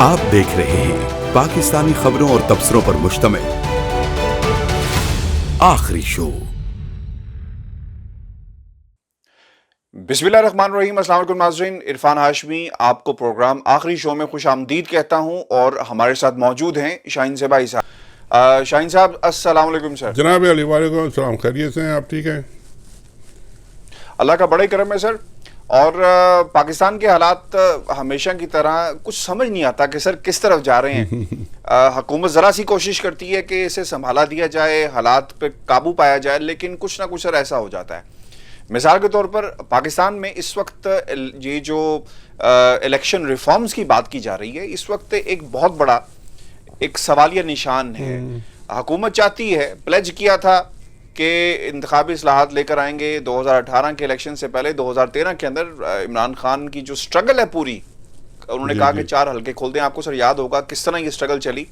आप देख रहे हैं पाकिस्तानी खबरों और तबसरों पर मुश्तमिल आखिरी शो। बिस्मिल्लाहिर्रहमानिर्रहीम। अस्सलाम वालेकुम नाज़रीन, इरफान हाशमी आपको प्रोग्राम आखिरी शो में खुश आमदीद कहता हूं और हमारे साथ मौजूद हैं शाहीन से भाई साहब। शाहीन साहब अस्सलाम वालेकुम सर। जनाब अली वालेकुम अस्सलाम, खैरियत से हैं आप? ठीक हैं, अल्लाह का बड़ा ही करम है सर। और पाकिस्तान के हालात हमेशा की तरह कुछ समझ नहीं आता कि सर किस तरफ जा रहे हैं। हुकूमत ज़रा सी कोशिश करती है कि इसे संभाला दिया जाए, हालात पे काबू पाया जाए, लेकिन कुछ ना कुछ सर ऐसा हो जाता है। मिसाल के तौर पर पाकिस्तान में इस वक्त ये जो इलेक्शन रिफॉर्म्स की बात की जा रही है, इस वक्त एक बहुत बड़ा एक सवालिया निशान है। हुकूमत चाहती है, प्लेज किया था कि इंतखाबी इस्लाहात लेकर आएंगे 2018 के इलेक्शन से पहले। 2013 के अंदर इमरान खान की जो स्ट्रगल है पूरी, उन्होंने कहा कि 4 हल्के खोल दें। आपको सर याद होगा किस तरह ये स्ट्रगल चली,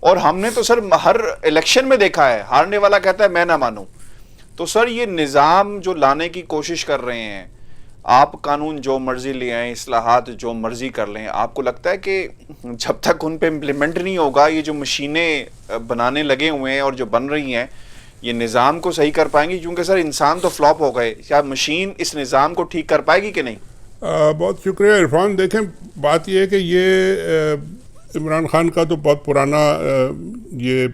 और हमने तो सर हर इलेक्शन में देखा है हारने वाला कहता है मैं ना मानूं। तो सर ये निज़ाम जो लाने की कोशिश कर रहे हैं, आप कानून जो मर्जी ले आए, इस्लाहात जो मर्जी कर लें, आपको लगता है कि जब तक उन पे इम्प्लीमेंट नहीं होगा, ये जो मशीनें बनाने लगे हुए हैं और जो बन रही हैं, ये निज़ाम को सही कर पाएंगी? क्योंकि सर इंसान तो फ्लॉप हो गए, क्या मशीन इस निज़ाम को ठीक कर पाएगी कि नहीं? बहुत शुक्रिया इरफान। देखें, बात यह है कि ये इमरान खान का तो बहुत पुराना ये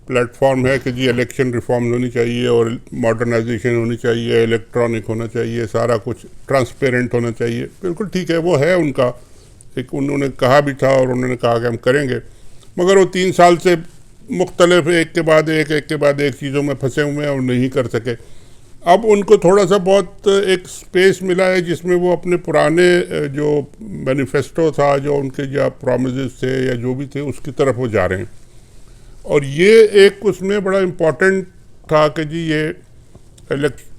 प्लेटफॉर्म है कि जी इलेक्शन रिफॉर्म होनी चाहिए और मॉडर्नाइजेशन होनी चाहिए, इलेक्ट्रॉनिक होना चाहिए, सारा कुछ ट्रांसपेरेंट होना चाहिए। बिल्कुल ठीक है, वो है उनका एक, उन्होंने कहा भी था और उन्होंने कहा कि हम करेंगे, मगर वो 3 साल से मुख्तलिफ एक के बाद एक चीज़ों में फंसे हुए हैं और नहीं कर सके। अब उनको थोड़ा सा बहुत एक स्पेस मिला है जिसमें वो अपने पुराने जो मैनिफेस्टो था, जो उनके जो प्रॉमिसेस थे या जो भी थे, उसकी तरफ वो जा रहे हैं। और ये एक उसमें बड़ा इम्पॉर्टेंट था कि जी ये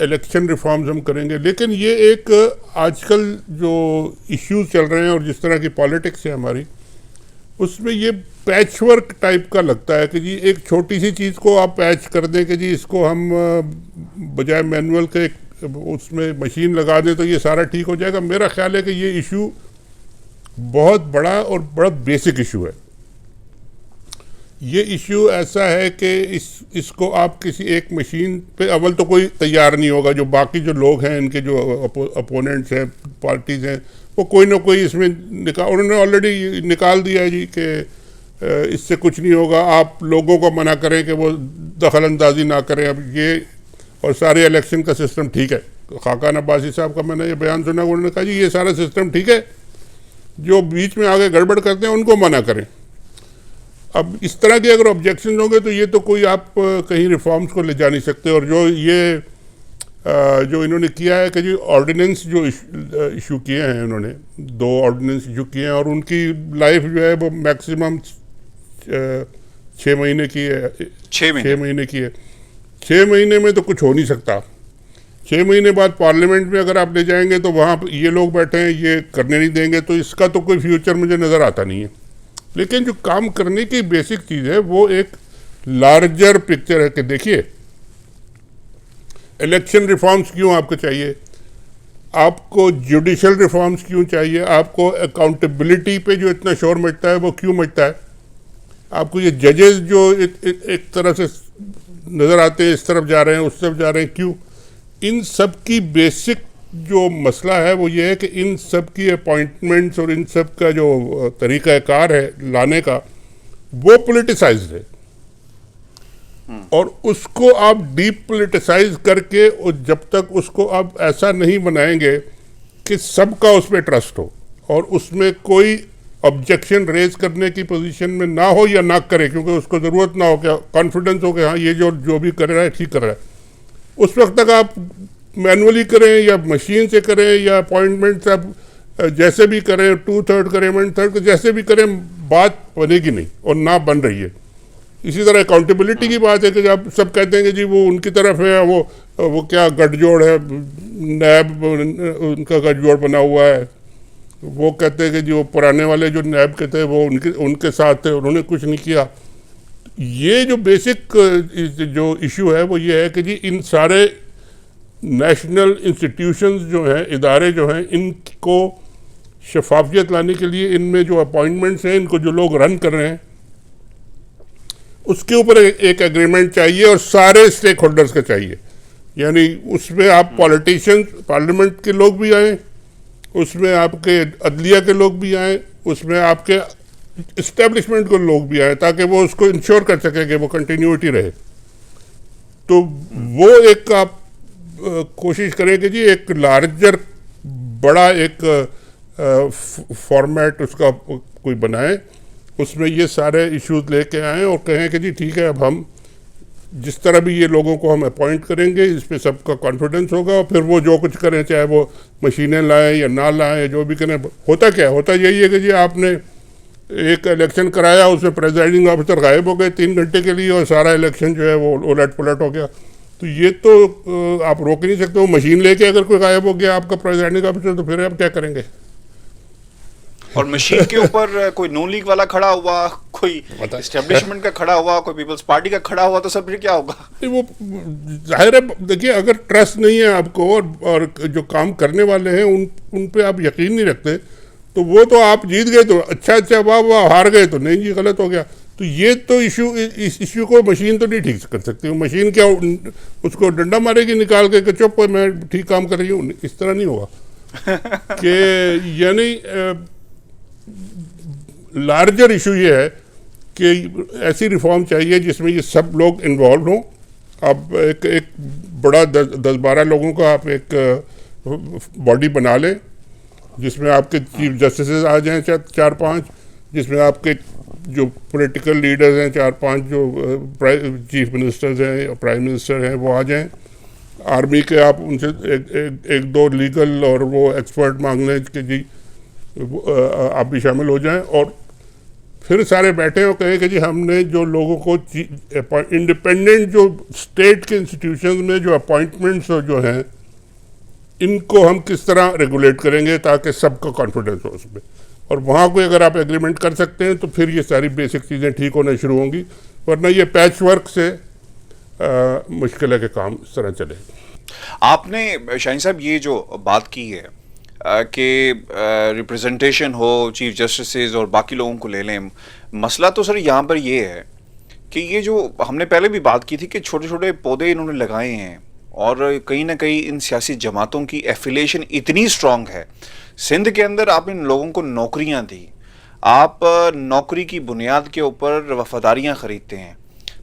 इलेक्शन रिफॉर्म्स हम करेंगे। लेकिन ये एक आजकल जो इश्यूज चल रहे हैं और जिस तरह की पॉलिटिक्स है हमारी, उसमें ये पैचवर्क टाइप का लगता है कि जी एक छोटी सी चीज़ को आप पैच कर दें कि जी इसको हम बजाय मैनुअल के उसमें मशीन लगा दें तो ये सारा ठीक हो जाएगा। मेरा ख्याल है कि ये इशू बहुत बड़ा और बड़ा बेसिक इशू है। ये इशू ऐसा है कि इसको आप किसी एक मशीन पे, अव्वल तो कोई तैयार नहीं होगा, जो बाकी जो लोग हैं इनके जो अपोनेंट्स हैं, पार्टीज़ हैं, वो कोई ना कोई इसमें उन्होंने ऑलरेडी निकाल दिया है जी कि इससे कुछ नहीं होगा, आप लोगों को मना करें कि वो दखल अंदाजी ना करें। अब ये और सारे इलेक्शन का सिस्टम ठीक है। खाकान अब्बासी साहब का मैंने ये बयान सुना, उन्होंने कहा जी ये सारा सिस्टम ठीक है, जो बीच में आगे गड़बड़ करते हैं उनको मना करें। अब इस तरह के अगर ऑब्जेक्शन होंगे तो ये तो कोई आप कहीं रिफॉर्म्स को ले जा नहीं सकते। और जो ये जो इन्होंने किया है कि जी ऑर्डिनेंस जो इशू किए हैं, उन्होंने 2 ऑर्डिनेंस इशू किए हैं और उनकी लाइफ जो है वो मैक्सिमम 6 महीने की है। 6 महीने की है। 6 महीने में तो कुछ हो नहीं सकता। 6 महीने बाद पार्लियामेंट में अगर आप ले जाएंगे तो वहाँ ये लोग बैठे हैं, ये करने नहीं देंगे, तो इसका तो कोई फ्यूचर मुझे नज़र आता नहीं है। लेकिन जो काम करने की बेसिक चीज़ है वो एक लार्जर पिक्चर है कि देखिए इलेक्शन रिफॉर्म्स क्यों आपको चाहिए, आपको जुडिशल रिफॉर्म्स क्यों चाहिए, आपको अकाउंटेबिलिटी पे जो इतना शोर मचता है वो क्यों मचता है, आपको ये जजेस जो एक तरह से नज़र आते हैं, इस तरफ जा रहे हैं उस तरफ जा रहे हैं, क्यों? इन सब की बेसिक जो मसला है वो ये है कि इन सब की अपॉइंटमेंट्स और इन सब का जो तरीक़ाकार है लाने का, वो पोलिटिसाइज्ड है। और उसको आप डीप पोलिटिसाइज करके, और जब तक उसको आप ऐसा नहीं बनाएंगे कि सबका उस पर ट्रस्ट हो और उसमें कोई ऑब्जेक्शन रेज करने की पोजीशन में ना हो या ना करे, क्योंकि उसको ज़रूरत ना हो, क्या कॉन्फिडेंस हो कि हाँ ये जो भी कर रहा है ठीक कर रहा है, उस वक्त तक आप मैनुअली करें या मशीन से करें या अपॉइंटमेंट से आप जैसे भी करें, 2/3 करें, 1/3 जैसे भी करें, बात बनेगी नहीं और ना बन रही है। इसी तरह अकाउंटेबिलिटी की बात है कि जब सब कहते हैं कि जी वो उनकी तरफ है, वो क्या गठजोड़ है, नैब उनका गठजोड़ बना हुआ है, वो कहते हैं कि जो पुराने वाले जो नैब के थे वो उनके साथ थे, उन्होंने कुछ नहीं किया। ये जो बेसिक जो इशू है वो ये है कि जी इन सारे नेशनल इंस्टीट्यूशंस जो हैं, इदारे जो हैं, इनको शफाफियत लाने के लिए इनमें जो अपॉइंटमेंट्स हैं, इनको जो लोग रन कर रहे हैं, उसके ऊपर एक एग्रीमेंट चाहिए और सारे स्टेक होल्डर्स का चाहिए। यानी उसमें आप पॉलिटिशियंस, पार्लियामेंट के लोग भी आए, उसमें आपके अदलिया के लोग भी आए, उसमें आपके इस्टेब्लिशमेंट के लोग भी आए, ताकि वो उसको इंश्योर कर सकें कि वो कंटिन्यूटी रहे। तो वो एक आप कोशिश करें कि जी एक लार्जर बड़ा एक फॉर्मेट उसका कोई बनाए, उसमें ये सारे इश्यूज लेके आएँ और कहें कि जी ठीक है, अब हम जिस तरह भी ये लोगों को हम अपॉइंट करेंगे, इस पे सबका कॉन्फिडेंस होगा और फिर वो जो कुछ करें, चाहे वो मशीनें लाएं या ना लाएं या जो भी करें। होता क्या है, होता यही है कि जी आपने एक इलेक्शन कराया, उसमें प्रेजाइडिंग ऑफिसर गायब हो गए 3 घंटे के लिए और सारा इलेक्शन जो है वो उलट पुलट हो गया। तो ये तो आप रोक नहीं सकते। वो मशीन लेके अगर कोई गायब हो गया आपका प्रेजाइडिंग ऑफिसर, तो फिर आप क्या करेंगे? और मशीन के ऊपर कोई नून लीग वाला खड़ा हुआ, कोई एस्टेब्लिशमेंट का खड़ा हुआ, कोई पीपल्स पार्टी का खड़ा हुआ, तो सब फिर क्या होगा? वो जाहिर है, देखिए अगर ट्रस्ट नहीं है आपको और जो काम करने वाले हैं उन पे आप यकीन नहीं रखते, तो वो तो आप जीत गए तो अच्छा वाह वाह, हार गए तो नहीं जी गलत हो गया। तो ये तो इस इशू को मशीन तो नहीं ठीक कर सकती। मशीन क्या उसको डंडा मारेगी निकाल के कि चुप मैं ठीक काम कर रही हूँ? इस तरह नहीं होगा। कि यानी लार्जर इशू ये है कि ऐसी रिफॉर्म चाहिए जिसमें ये सब लोग इन्वॉल्व हों। अब एक बड़ा 10-12 लोगों का आप एक बॉडी बना लें, जिसमें आपके चीफ जस्टिस आ जाएं 4-5, जिसमें आपके जो पॉलिटिकल लीडर्स हैं 4-5, जो चीफ मिनिस्टर्स हैं, प्राइम मिनिस्टर हैं, वो आ जाएं। आर्मी के आप उनसे एक दो लीगल और वो एक्सपर्ट मांग लें कि जी आप भी शामिल हो जाएं, और फिर सारे बैठे और कहें कि जी हमने जो लोगों को इंडिपेंडेंट जो स्टेट के इंस्टीट्यूशंस में जो अपॉइंटमेंट्स जो हैं, इनको हम किस तरह रेगुलेट करेंगे ताकि सबका कॉन्फिडेंस हो उसमें। और वहाँ कोई अगर आप एग्रीमेंट कर सकते हैं तो फिर ये सारी बेसिक चीज़ें ठीक होना शुरू होंगी, वरना ये पैच वर्क से मुश्किल है कि काम इस तरह चले। आपने शाहीन साहब ये जो बात की है कि रिप्रेजेंटेशन हो, चीफ जस्टिस और बाकी लोगों को ले लें, मसला तो सर यहाँ पर ये है कि ये जो हमने पहले भी बात की थी कि छोटे छोटे पौधे इन्होंने लगाए हैं और कहीं ना कहीं इन सियासी जमातों की एफिलिएशन इतनी स्ट्रांग है। सिंध के अंदर आप इन लोगों को नौकरियां दी, आप नौकरी की बुनियाद के ऊपर वफादारियां खरीदते हैं।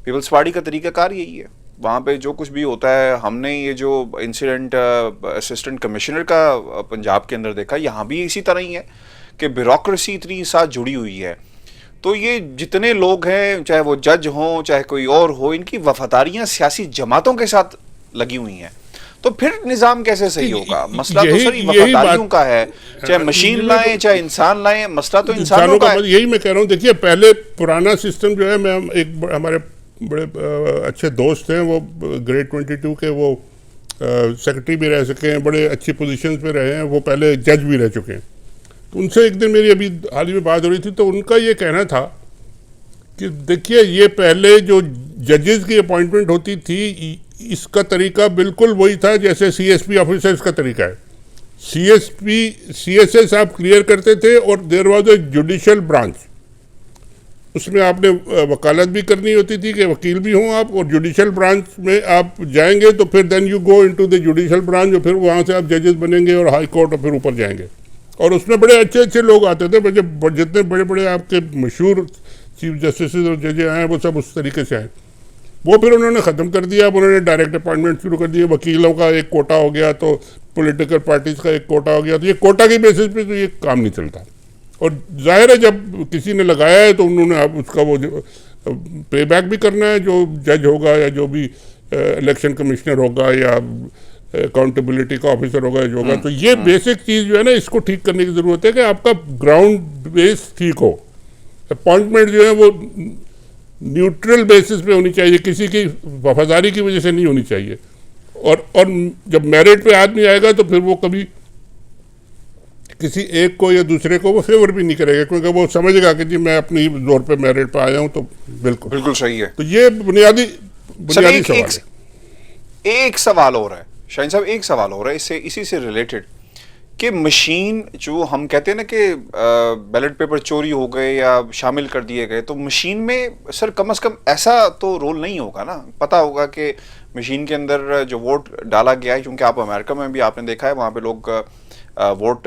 पीपल्स पार्टी का तरीकाकार यही है। वहाँ पे जो कुछ भी होता है, हमने ये जो इंसिडेंट असिस्टेंट कमिश्नर का पंजाब के अंदर देखा, यहाँ भी इसी तरह ही है कि ब्यूरोक्रेसी इतनी साथ जुड़ी हुई है। तो ये जितने लोग हैं, चाहे वो जज हों चाहे कोई और हो, इनकी वफादारियां सियासी जमातों के साथ लगी हुई हैं। तो फिर निज़ाम कैसे सही होगा? मसला तो सर वफादारियों का है, चाहे मशीन लाएं चाहे इंसान लाएं, मसला तो इंसानों का है। यही मैं कह रहा हूँ। देखिए पहले पुराना सिस्टम जो है, मैं एक हमारे बड़े अच्छे दोस्त हैं, वो ग्रेड 22 के वो सेक्रेटरी भी रह सके हैं, बड़े अच्छी पोजीशन पे रहे हैं, वो पहले जज भी रह चुके हैं। तो उनसे एक दिन मेरी अभी हाल ही में बात हो रही थी, तो उनका ये कहना था कि देखिए ये पहले जो जजेस की अपॉइंटमेंट होती थी, इसका तरीका बिल्कुल वही था जैसे CSP ऑफिसर्स का तरीका है। CSS आप क्लियर करते थे और there was a judicial branch, उसमें आपने वकालत भी करनी होती थी कि वकील भी हों आप, और जुडिशियल ब्रांच में आप जाएंगे तो फिर then you go into the judicial branch, और फिर वहाँ से आप जजेस बनेंगे और हाई कोर्ट और फिर ऊपर जाएंगे। और उसमें बड़े अच्छे अच्छे लोग आते थे, जितने बड़े बड़े आपके मशहूर चीफ जस्टिस और जजेस आए वो सब उस तरीके से आए। वो फिर उन्होंने ख़त्म कर दिया। अब उन्होंने डायरेक्ट अपॉइंटमेंट शुरू कर दिए। वकीलों का एक कोटा हो गया, तो पॉलिटिकल पार्टीज़ का एक कोटा हो गया, तो ये कोटा की बेसिस पे तो ये काम नहीं चलता। और जाहिर है जब किसी ने लगाया है तो उन्होंने अब उसका वो पे बैक भी करना है, जो जज होगा या जो भी इलेक्शन कमिश्नर होगा या अकाउंटेबिलिटी का ऑफिसर होगा जो होगा। तो ये बेसिक चीज़ जो है ना, इसको ठीक करने की ज़रूरत है कि आपका ग्राउंड बेस ठीक हो। अपॉइंटमेंट जो है वो न्यूट्रल बेसिस पे होनी चाहिए, किसी की वफादारी की वजह से नहीं होनी चाहिए। और जब मेरिट पे आदमी आएगा तो फिर वो कभी किसी एक को या दूसरे को वो फेवर भी नहीं करेगा, क्योंकि वो समझेगा कि जी मैं अपनी जोर पे मेरिट पे आया हूँ। तो बिल्कुल सही है। तो ये बुनियादी सवाल है। एक सवाल हो रहा है शाहीन साहब, एक सवाल हो रहा है इसी से रिलेटेड कि मशीन जो हम कहते हैं ना कि बैलेट पेपर चोरी हो गए या शामिल कर दिए गए, तो मशीन में सर कम से कम ऐसा तो रोल नहीं होगा ना, पता होगा कि मशीन के अंदर जो वोट डाला गया है, क्योंकि आप अमेरिका में भी आपने देखा है वहाँ पे लोग वोट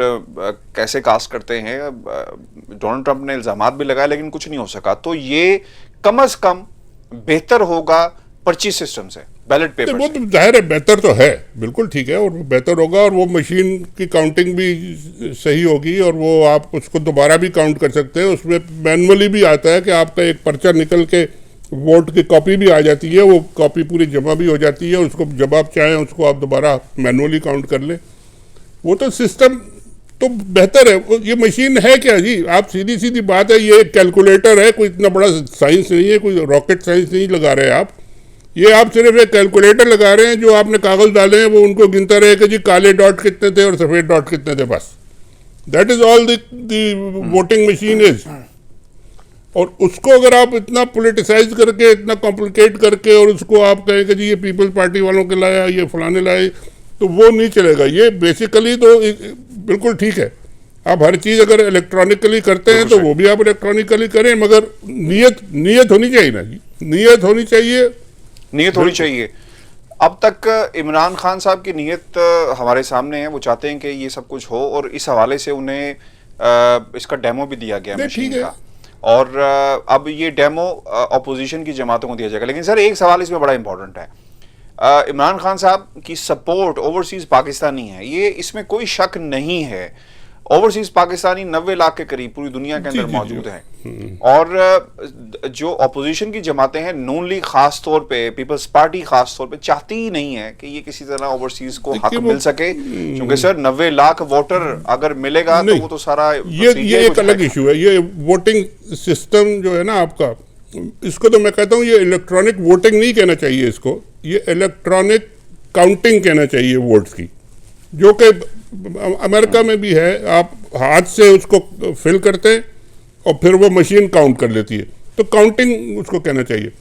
कैसे कास्ट करते हैं। डोनाल्ड ट्रंप ने इल्जामात भी लगाए लेकिन कुछ नहीं हो सका, तो ये कम से कम बेहतर होगा पर्ची सिस्टम से, बैलेट पेपर वो से। तो जाहिर है बेहतर तो है, बिल्कुल ठीक है, और वो बेहतर होगा, और वो मशीन की काउंटिंग भी सही होगी, और वो आप उसको दोबारा भी काउंट कर सकते हैं। उसमें मैनुअली भी आता है कि आपका एक पर्चा निकल के वोट की कॉपी भी आ जाती है, वो कॉपी पूरी जमा भी हो जाती है, उसको जब आप चाहें उसको आप दोबारा मैनुअली काउंट कर लें। वो तो सिस्टम तो बेहतर है। ये मशीन है क्या जी, आप सीधी सीधी बात है, ये कैलकुलेटर है, कोई इतना बड़ा साइंस नहीं है, कोई रॉकेट साइंस नहीं लगा रहे आप। ये आप सिर्फ एक कैलकुलेटर लगा रहे हैं, जो आपने कागज डाले हैं वो उनको गिनता रहे कि जी काले डॉट कितने थे और सफ़ेद डॉट कितने थे, बस। That is all the voting machine is. और उसको अगर आप इतना पोलिटिसाइज करके, इतना कॉम्प्लिकेट करके, और उसको आप कहें कि जी ये पीपल्स पार्टी वालों के लाया, ये फलाने लाए, तो वो नहीं चलेगा। ये बेसिकली तो बिल्कुल ठीक है, आप हर चीज़ अगर इलेक्ट्रॉनिकली करते हैं तो वो भी आप इलेक्ट्रॉनिकली करें, मगर नीयत होनी चाहिए ना जी, नीयत होनी चाहिए, नीयत होनी चाहिए। अब तक इमरान खान साहब की नीयत हमारे सामने है, वो चाहते हैं कि ये सब कुछ हो, और इस हवाले से उन्हें इसका डेमो भी दिया गया मशीन का, और अब ये डेमो अपोजिशन की जमातों को दिया जाएगा। लेकिन सर एक सवाल इसमें बड़ा इंपॉर्टेंट है, इमरान खान साहब की सपोर्ट ओवरसीज पाकिस्तानी है, ये इसमें कोई शक नहीं है। ओवरसीज पाकिस्तानी 90 लाख के करीब पूरी दुनिया के अंदर मौजूद हैं, और जो अपोजिशन की जमातें हैं, नून लीग खास तौर पे, पीपल्स पार्टी खास तौर पे चाहती ही नहीं है कि ये किसी तरह ओवरसीज को हक मिल सके, क्योंकि सर 90 लाख वोटर अगर मिलेगा तो वो तो सारा ये एक अलग इशू है। ये वोटिंग सिस्टम जो है ना आपका, इसको तो मैं कहता हूँ ये इलेक्ट्रॉनिक वोटिंग नहीं कहना चाहिए, इसको ये इलेक्ट्रॉनिक काउंटिंग कहना चाहिए वोट्स की, जो कि अमेरिका में भी है। आप हाथ से उसको फिल करते हैं और फिर वो मशीन काउंट कर लेती है, तो काउंटिंग उसको कहना चाहिए।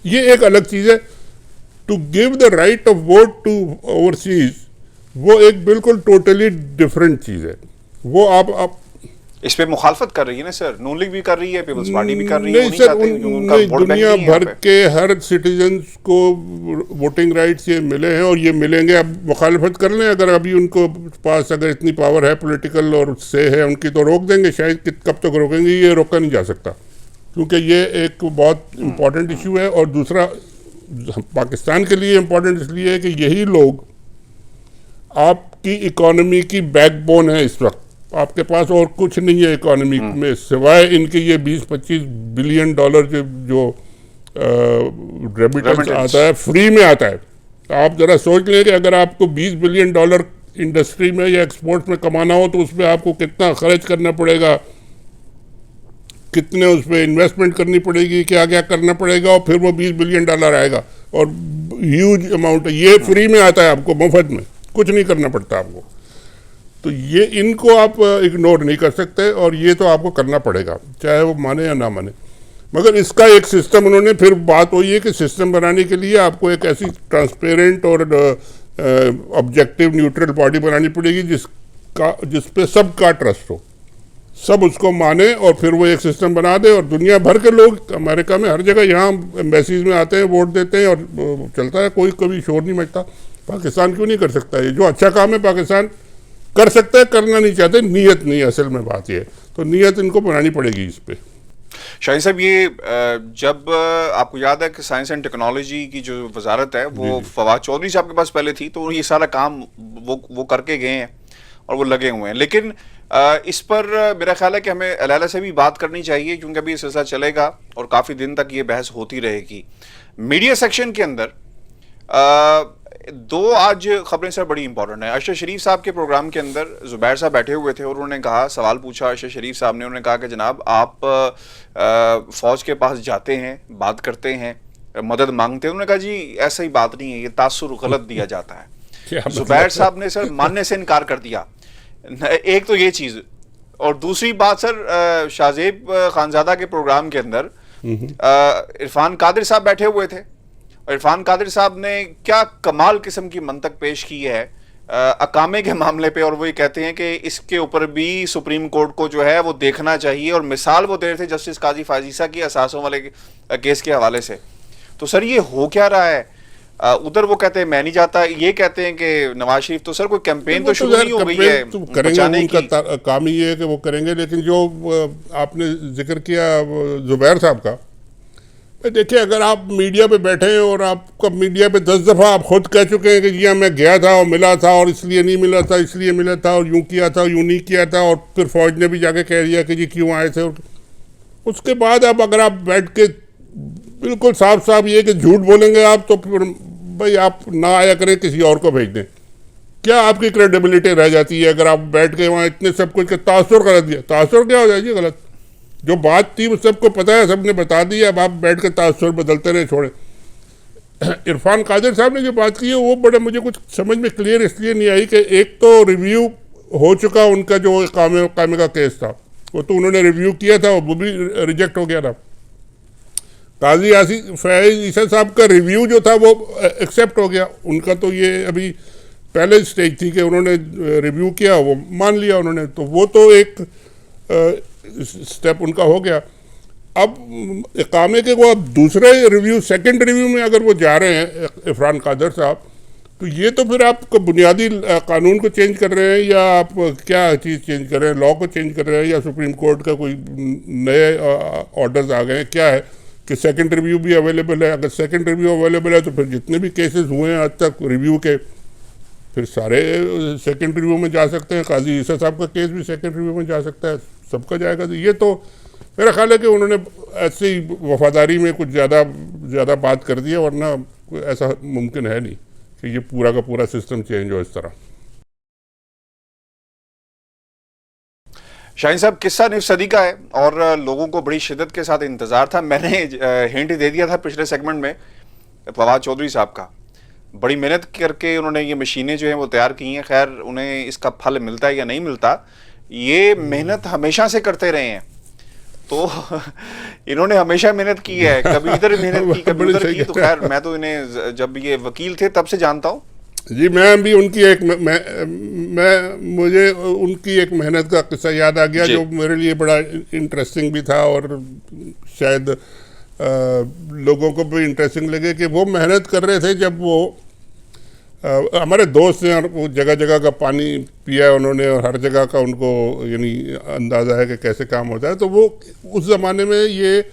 ये एक अलग चीज़ है। To give the right of vote to overseas, वो एक बिल्कुल टोटली डिफरेंट चीज़ है। वो आप इस पे मुखालफत कर रही है ना सर, नून लीग भी कर रही है, पीपल्स पार्टी भी कर रही है। नहीं सर, दुनिया भर के हर सिटीजन्स को वोटिंग राइट्स ये मिले हैं, और ये मिलेंगे। अब मुखालफत कर लें, अगर अभी उनको पास अगर इतनी पावर है पॉलिटिकल और से है उनकी, तो रोक देंगे शायद। कब तक रोकेंगे ये रोका नहीं जा सकता, क्योंकि ये एक बहुत इम्पॉर्टेंट इशू है। और दूसरा पाकिस्तान के लिए इम्पॉर्टेंट इसलिए है कि यही लोग आपकी इकॉनमी की बैकबोन है। इस वक्त आपके पास और कुछ नहीं है इकोनॉमी में, सिवाय इनके ये 20-25 बिलियन डॉलर जो रेमिटेंस आता है, फ्री में आता है। आप जरा सोच लें कि अगर आपको 20 बिलियन डॉलर इंडस्ट्री में या एक्सपोर्ट्स में कमाना हो, तो उसमें आपको कितना खर्च करना पड़ेगा, कितने उस पर इन्वेस्टमेंट करनी पड़ेगी, क्या क्या करना पड़ेगा, और फिर वो 20 बिलियन डॉलर आएगा। और ह्यूज अमाउंट है। ये फ्री में आता है आपको, मुफ्त में, कुछ नहीं करना पड़ता आपको। तो ये इनको आप इग्नोर नहीं कर सकते, और ये तो आपको करना पड़ेगा, चाहे वो माने या ना माने। मगर इसका एक सिस्टम उन्होंने, फिर बात वही है कि सिस्टम बनाने के लिए आपको एक ऐसी ट्रांसपेरेंट और ऑब्जेक्टिव न्यूट्रल बॉडी बनानी पड़ेगी जिस पे सबका ट्रस्ट हो, सब उसको माने, और फिर वो एक सिस्टम बना दे। और दुनिया भर के लोग अमेरिका में हर जगह यहाँ एम्बेसीज में आते हैं, वोट देते हैं, और चलता है, कोई कभी शोर नहीं मचता। पाकिस्तान क्यों नहीं कर सकता? ये जो अच्छा काम है पाकिस्तान कर सकता है, करना नहीं चाहते, नीयत नहीं, असल में बात ये है। तो नीयत इनको बनानी पड़ेगी इस पे। शाहीन साहब, ये जब आपको याद है कि साइंस एंड टेक्नोलॉजी की जो वजारत है वो फवाद चौधरी साहब के पास पहले थी, तो ये सारा काम वो करके गए हैं और वो लगे हुए हैं। लेकिन इस पर मेरा ख्याल है कि हमें अलहदा से भी बात करनी चाहिए, क्योंकि अभी ये सिलसिला चलेगा और काफ़ी दिन तक ये बहस होती रहेगी। मीडिया सेक्शन के अंदर दो आज खबरें सर बड़ी इंपॉर्टेंट है। अरशद शरीफ साहब के प्रोग्राम के अंदर जुबैर साहब बैठे हुए थे और उन्होंने कहा, सवाल पूछा अरशद शरीफ साहब ने, उन्होंने कहा कि जनाब आप फ़ौज के पास जाते हैं, बात करते हैं, मदद मांगते हैं। उन्होंने कहा जी ऐसा ही बात नहीं है, ये तासुर गलत दिया जाता है। जुबैर साहब ने सर मानने से इनकार कर दिया। एक तो ये चीज़, और दूसरी बात सर, शाहजेब खानजादा के प्रोग्राम के अंदर इरफान कादिर साहब बैठे हुए थे। इरफान कादिर साहब ने क्या कमाल किस्म की मंतक पेश की है अकामे के मामले पे, और वो ये कहते हैं कि इसके ऊपर भी सुप्रीम कोर्ट को जो है वो देखना चाहिए, और मिसाल वो दे रहे थे जस्टिस काजी फाजीसा की असासों वाले केस के हवाले से। तो सर ये हो क्या रहा है? उधर वो कहते हैं मैं नहीं जाता, ये कहते हैं कि नवाज शरीफ तो सर कोई कैंपेन तो शुरू नहीं हो गई है करेंगे, उनका काम ही है कि वो करेंगे। लेकिन जो आपने जिक्र किया जुबैर साहब का, देखिए अगर आप मीडिया पे बैठे हैं और आपका मीडिया पे 10 दफ़ा आप खुद कह चुके हैं कि जी हाँ मैं गया था और मिला था और इसलिए नहीं मिला था, इसलिए मिला था और यूँ किया था यूँ नहीं किया था, और फिर फौज ने भी जाके कह दिया कि जी क्यों आए थे, उसके बाद अब अगर आप बैठ के बिल्कुल साफ साफ ये कि झूठ बोलेंगे आप, तो फिर भाई आप ना आया करें, किसी और को भेज दें। क्या आपकी क्रेडिबिलिटी रह जाती है अगर आप बैठ के वहाँ इतने सब कुछ का तासुर कर दिया? तासुर क्या हो जाएगी? गलत जो बात थी वो सबको पता है, सबने बता दी, अब आप बैठ कर तासुर बदलते रहे, छोड़े। इरफान कादिर साहब ने जो बात की है वो बड़ा मुझे कुछ समझ में क्लियर इसलिए नहीं आई कि एक तो रिव्यू हो चुका उनका जो कामे का केस था, वो तो उन्होंने रिव्यू किया था, वो भी रिजेक्ट हो गया था। काजी आसिफ फैज ईसा साहब का रिव्यू जो था वो एक्सेप्ट हो गया, उनका तो ये अभी पहले स्टेज थी कि उन्होंने रिव्यू किया, वो मान लिया उन्होंने, तो वो तो एक स्टेप उनका हो गया। अब इकामे के वो अब दूसरे रिव्यू, सेकंड रिव्यू में अगर वो जा रहे हैं इरफान कादिर साहब, तो ये तो फिर आप बुनियादी कानून को चेंज कर रहे हैं, या आप क्या चीज़ चेंज कर रहे हैं, लॉ को चेंज कर रहे हैं, या सुप्रीम कोर्ट का कोई नए ऑर्डर्स आ गए हैं, क्या है कि सेकंड रिव्यू भी अवेलेबल है? अगर सेकंड रिव्यू अवेलेबल है तो फिर जितने भी केसेस हुए हैं आज तक रिव्यू के, फिर सारे सेकंड रिव्यू में जा सकते हैं। काजी ईसा साहब का केस भी सेकंड रिव्यू में जा सकता है, सबका जाएगा। तो ये तो मेरा ख्याल है कि उन्होंने ऐसे ही वफादारी में कुछ ज़्यादा बात कर दी है, वरना ऐसा मुमकिन है नहीं कि ये पूरा का पूरा सिस्टम चेंज हो इस तरह। शाहीन साहब, किस्सा निफ सदी का है और लोगों को बड़ी शिद्दत के साथ इंतजार था। मैंने हिंट दे दिया था पिछले सेगमेंट में फवाद चौधरी साहब का, बड़ी मेहनत करके उन्होंने ये मशीनें जो हैं वो तैयार की हैं। खैर उन्हें इसका फल मिलता है या नहीं मिलता, ये मेहनत हमेशा से करते रहे हैं, तो इन्होंने हमेशा मेहनत की है, कभी इधर मेहनत की कभी उधर की। तो खैर मैं तो इन्हें जब ये वकील थे तब से जानता हूँ जी। मैं भी उनकी एक मुझे उनकी एक मेहनत का किस्सा याद आ गया जो मेरे लिए बड़ा इंटरेस्टिंग भी था, और शायद लोगों को भी इंटरेस्टिंग लगे कि वो मेहनत कर रहे थे जब वो हमारे दोस्त हैं, और वो जगह जगह का पानी पिया है उन्होंने, और हर जगह का उनको यानी अंदाज़ा है कि कैसे काम होता है। तो वो उस ज़माने में, ये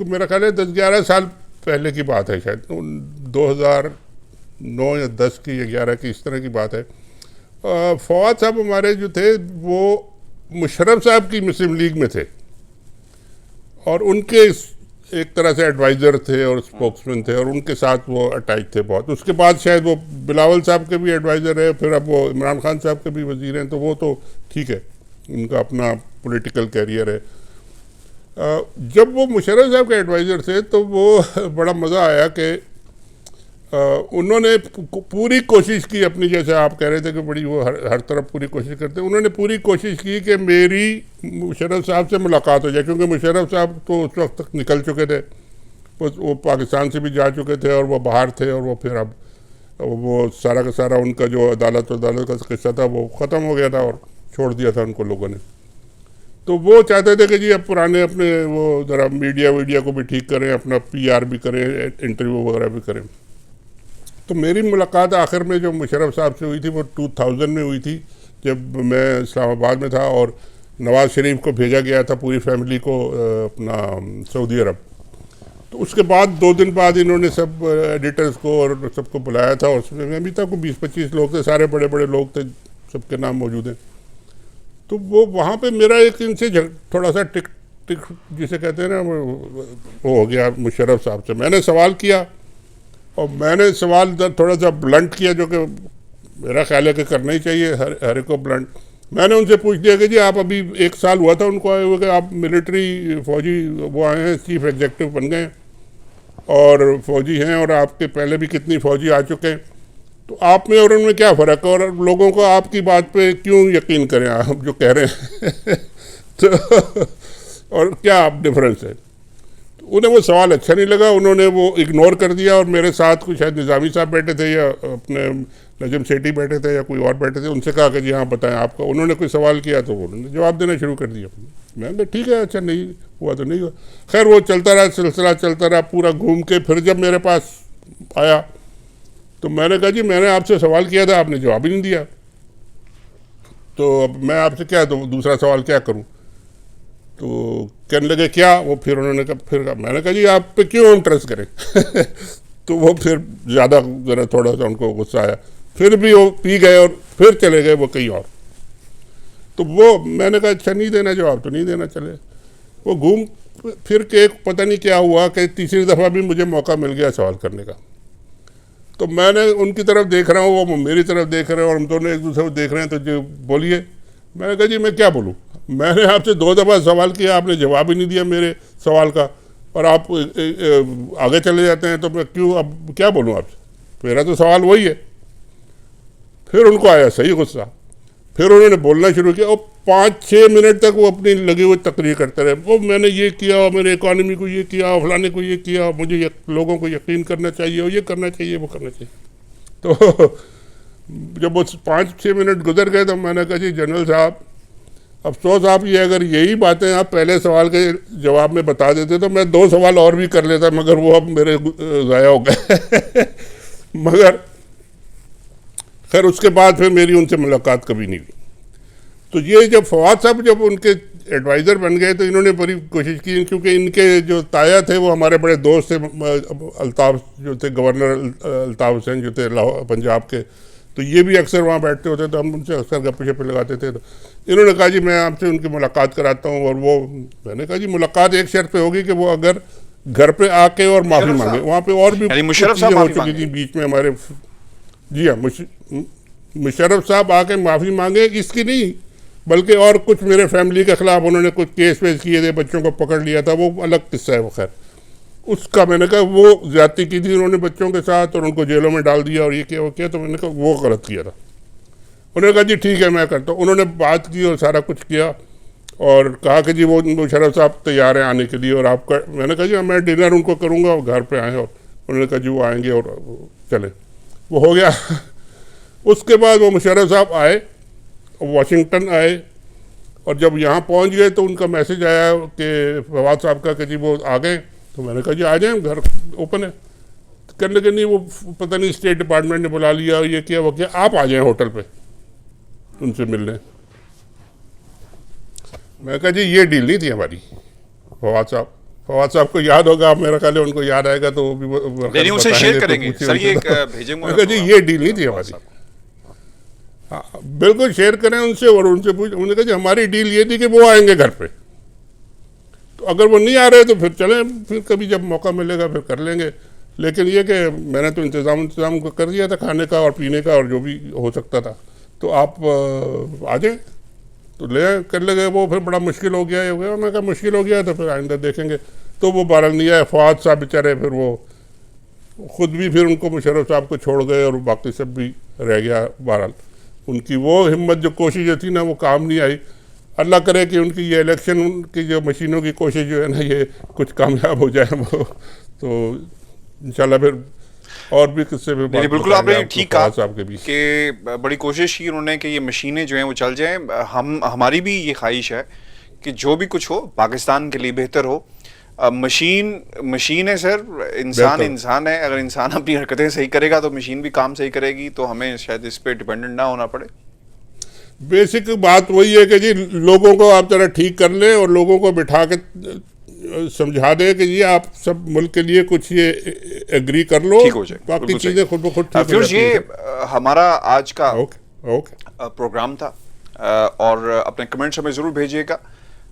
मेरा ख्याल है 10-11 साल पहले की बात है, शायद 2009 या 10 की या 11 की, इस तरह की बात है। फवाद साहब हमारे जो थे वो मुशर्रफ साहब की मुस्लिम लीग में थे, और उनके एक तरह से एडवाइज़र थे और स्पोक्समैन थे, और उनके साथ वो अटैच थे बहुत। उसके बाद शायद वो बिलावल साहब के भी एडवाइज़र है, फिर अब वो इमरान खान साहब के भी वज़ीर हैं, तो वो तो ठीक है, उनका अपना पॉलिटिकल कैरियर है। जब वो मुशर्रफ साहब के एडवाइज़र थे तो वो बड़ा मज़ा आया कि उन्होंने पूरी कोशिश की अपनी, जैसे आप कह रहे थे कि बड़ी वो हर तरफ पूरी कोशिश करते, उन्होंने पूरी कोशिश की कि मेरी मुशर्रफ साहब से मुलाकात हो जाए, क्योंकि मुशर्रफ साहब तो उस वक्त तक निकल चुके थे, वो पाकिस्तान से भी जा चुके थे और वो बाहर थे, और वो फिर अब वो सारा का सारा उनका जो अदालत का किस्सा था वो ख़त्म हो गया था और छोड़ दिया था उनको लोगों ने। तो वो चाहते थे कि जी अब पुराने अपने वो ज़रा मीडिया को भी ठीक करें, अपना PR भी करें, इंटरव्यू वगैरह भी करें। तो मेरी मुलाकात आखिर में जो मुशर्रफ साहब से हुई थी वो 2000 में हुई थी, जब मैं इस्लामाबाद में था और नवाज़ शरीफ को भेजा गया था पूरी फैमिली को अपना सऊदी अरब। तो उसके बाद 2 दिन बाद इन्होंने सब एडिटर्स को और सबको बुलाया था, और उसमें अभी तक 20-25 लोग थे, सारे बड़े बड़े लोग थे, सबके नाम मौजूद हैं। तो वो वहाँ पे मेरा एक इनसे थोड़ा सा टिक जिसे कहते हैं ना, वो हो गया मुशर्रफ साहब से। मैंने सवाल किया, और मैंने सवाल थोड़ा सा ब्लंट किया, जो कि मेरा ख्याल है कि करना ही चाहिए हर एक को ब्लंट। मैंने उनसे पूछ दिया कि जी आप अभी 1 साल हुआ था उनको आए हुए, कि आप मिलिट्री फ़ौजी वो आए हैं, चीफ एग्जेक्टिव बन गए और फ़ौजी हैं, और आपके पहले भी कितनी फ़ौजी आ चुके हैं, तो आप में और उनमें क्या फ़र्क है, और लोगों को आपकी बात पे क्यों यकीन करें आप जो कह रहे हैं तो और क्या आप डिफरेंस है। उन्हें वो सवाल अच्छा नहीं लगा, उन्होंने वो इग्नोर कर दिया, और मेरे साथ कुछ शायद निज़ामी साहब बैठे थे या अपने नजम सेठी बैठे थे या कोई और बैठे थे, उनसे कहा कि जी हाँ बताएं आपका, उन्होंने कोई सवाल किया तो उन्होंने जवाब देना शुरू कर दिया। मैंने कहा ठीक है, अच्छा नहीं हुआ तो नहीं हुआ। खैर वो चलता रहा, सिलसिला चलता रहा पूरा घूम के। फिर जब मेरे पास आया तो मैंने कहा जी मैंने आपसे सवाल किया था, आपने जवाब ही नहीं दिया, तो अब मैं आपसे क्या दूसरा सवाल क्या करूं? तो कहने लगे क्या? वो फिर उन्होंने कहा, फिर कहा, मैंने कहा जी आप पे क्यों हम ट्रस्ट करें तो वो फिर ज़्यादा ज़रा थोड़ा सा उनको गुस्सा आया, फिर भी वो पी गए और फिर चले गए वो कहीं और। तो वो मैंने कहा अच्छा नहीं देना जवाब तो नहीं देना, चले। वो घूम फिर के पता नहीं क्या हुआ कि तीसरी दफ़ा भी मुझे मौका मिल गया सवाल करने का। तो मैंने उनकी तरफ देख रहा हूँ, वो मेरी तरफ देख रहे हैं और हम दोनों एक दूसरे को देख रहे हैं। तो जो बोलिए, मैंने कहा जी मैं क्या बोलूँ, मैंने आपसे 2 दफ़ा सवाल किया, आपने जवाब ही नहीं दिया मेरे सवाल का, और आप आगे चले जाते हैं, तो मैं क्यों अब क्या बोलूँ आपसे, मेरा तो सवाल वही है। फिर उनको आया सही गुस्सा, फिर उन्होंने बोलना शुरू किया और 5-6 मिनट तक वो अपनी लगी हुई तकरीर करते रहे। वो मैंने ये किया, मैंने इकॉनमी को ये किया, फलाने को ये किया, मुझे लोगों को यकीन करना चाहिए, और ये करना चाहिए, वो करना चाहिए। तो जब वो 5-6 मिनट गुजर गए तो मैंने कहा जी जनरल साहब, अफसोस आप ये अगर यही बातें आप पहले सवाल के जवाब में बता देते तो मैं 2 सवाल और भी कर लेता, मगर वो अब मेरे ज़ाया हो गए मगर खैर उसके बाद फिर मेरी उनसे मुलाकात कभी नहीं हुई। तो ये जब फवाद साहब जब उनके एडवाइज़र बन गए तो इन्होंने बड़ी कोशिश की, क्योंकि इनके जो ताया थे वो हमारे बड़े दोस्त थे, अल्ताफ़ जो थे, गवर्नर अल्ताफ़ हुसैन जो थे पंजाब के, तो ये भी अक्सर वहाँ बैठते होते, तो हम उनसे अक्सर गप्पे शप्पे लगाते थे। तो इन्होंने कहा जी मैं आपसे उनकी मुलाकात कराता हूँ, और वो मैंने कहा जी मुलाकात एक शर्त पे होगी कि वो अगर घर पे आके और माफ़ी मांगे। वहाँ पे और भी मुशर्रफ साहब हो चुकी थी बीच में हमारे, जी हाँ, मुशर्रफ साहब आके माफ़ी मांगे, इसकी नहीं बल्कि और कुछ मेरे फैमिली के ख़िलाफ़ उन्होंने कुछ केस वेस किए थे, बच्चों को पकड़ लिया था, वो अलग किस्सा है वो। खैर उसका मैंने कहा वो ज़्यादती की थी उन्होंने बच्चों के साथ, और उनको जेलों में डाल दिया और ये किया वो किया, तो मैंने कहा वो गलत किया था। उन्होंने कहा जी ठीक है मैं करता हूँ। उन्होंने बात की और सारा कुछ किया और कहा कि जी वो मुशर्रफ साहब तैयार हैं आने के लिए, और आपका, मैंने कहा जी मैं डिनर उनको करूँगा और घर पे आए, और उन्होंने कहा जी वो आएंगे और चले, वो हो गया उसके बाद वो मुशर्रफ साहब आए, वाशिंगटन आए, और जब यहाँ पहुँच गए तो उनका मैसेज आया कि फवाद साहब का कि जी वो आ गए। तो मैंने कहा जी आ जाएँ, घर ओपन है। करने के नहीं, वो पता नहीं स्टेट डिपार्टमेंट ने बुला लिया, ये किया वो किया, आप आ जाएँ होटल पे उनसे मिलने। मैं कहा जी ये डील नहीं थी हमारी। फवाद साहब को याद होगा, आप मेरा ख्याल है उनको याद आएगा तो वो भी उनसे शेयर करेंगे सर, ये भेजेंगे। मैं कहा जी ये डील नहीं थी हमारी। हाँ बिल्कुल शेयर करें उनसे, और उनसे पूछ, उन्होंने कहा जी हमारी डील ये थी कि वो आएंगे घर पे, तो अगर वो नहीं आ रहे तो फिर चलें, फिर कभी जब मौका मिलेगा फिर कर लेंगे। लेकिन ये कि मैंने तो इंतज़ाम कर दिया था खाने का और पीने का और जो भी हो सकता था, तो आप आ जाएँ। तो ले आए, कर लगे वो, फिर बड़ा मुश्किल हो गया, मैं कहा मुश्किल हो गया तो फिर आइंदा देखेंगे। तो वो बहरहाल नहीं आए। फवाद साहब बेचारे फिर वो खुद भी फिर उनको मुशर्रफ साहब को छोड़ गए और बाकी सब भी रह गया। बहरहाल उनकी वो हिम्मत जो कोशिश जो थी ना वो काम नहीं आई। अल्लाह करे कि उनकी ये इलेक्शन की जो मशीनों की कोशिश जो है ना ये कुछ कामयाब हो जाए वो, तो इंशाल्लाह फिर और भी किससे भी नहीं, बिल्कुल आपने ठीक कहा कि बड़ी कोशिश की उन्होंने कि ये मशीनें जो हैं वो चल जाएं। हमारी भी ये ख्वाहिश है कि जो भी कुछ हो पाकिस्तान के लिए बेहतर हो। मशीन है सर, इंसान है। अगर इंसान अपनी हरकतें सही करेगा तो मशीन भी काम सही करेगी, तो हमें शायद इस पे डिपेंडेंट ना होना पड़े। बेसिक बात वही है कि जी लोगों को आप जरा ठीक कर लें और लोगों को बिठा के समझा दे कि जी आप सब मुल्क के लिए कुछ ये एग्री कर लो, ठीक हो जाए, बाकी चीजें खुद ब खुद ठीक हो जाती हैं। ये हमारा आज का ओके प्रोग्राम था, और अपने कमेंट्स हमें ज़रूर भेजिएगा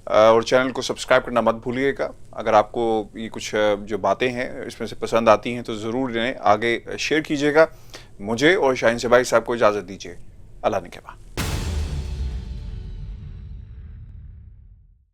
और चैनल को सब्सक्राइब करना मत भूलिएगा। अगर आपको ये कुछ जो बातें हैं इसमें से पसंद आती हैं तो ज़रूर इन्हें आगे शेयर कीजिएगा। मुझे और शाहीन से भाई साहब को इजाज़त दीजिए। अल्लाह ने के बाद।